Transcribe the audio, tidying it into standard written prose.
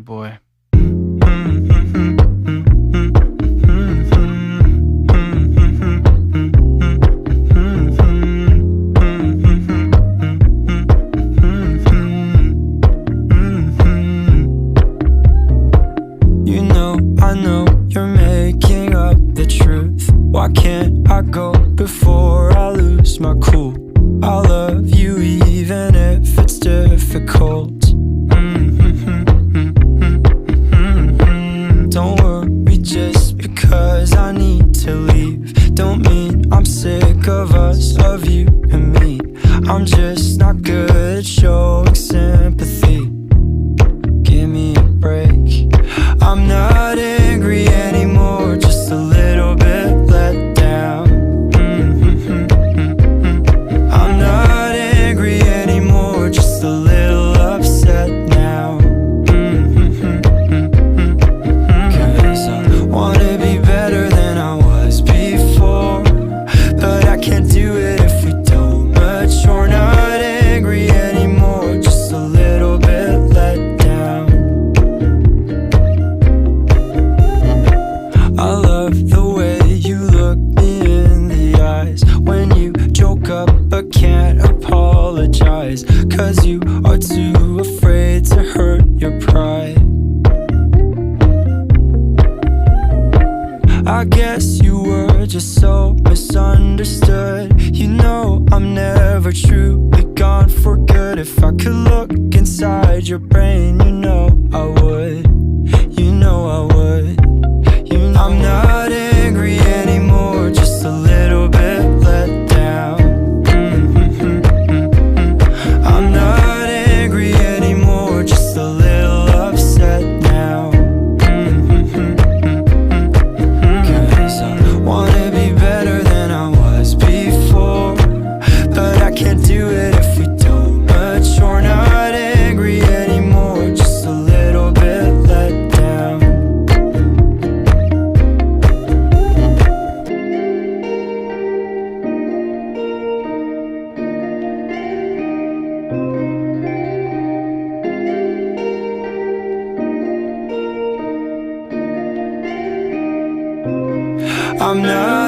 Oh boy. You know, I know you're making up the truth. Why can't I go before I lose my cool? I love you even if it's difficult. Don't worry just because I need to leave. Don't mean I'm sick of us, of you and me. I'm just not good at showing sympathy. Give me a break. I'm not angry anymore, just a little bit let down. I'm not angry anymore, just a little upset now. 'Cause I wanna be better than I was before, but I can't do it if we don't mature. Not angry anymore, just a little bit let down. I love the way you look me in the eyes when you joke up but can't apologize, 'cause you are too afraid to hurt your pride. I guess you were just so misunderstood. You know I'm never truly gone for good. If I could look inside your brain, you know I would. You know I would. I'm not angry anymore, just a little bit let down. I'm not angry anymore, just a little upset now. 'Cause I wanna be better than I was before, but I can't do it if we don't mature. Not angry anymore, just a little bit let down. I'm not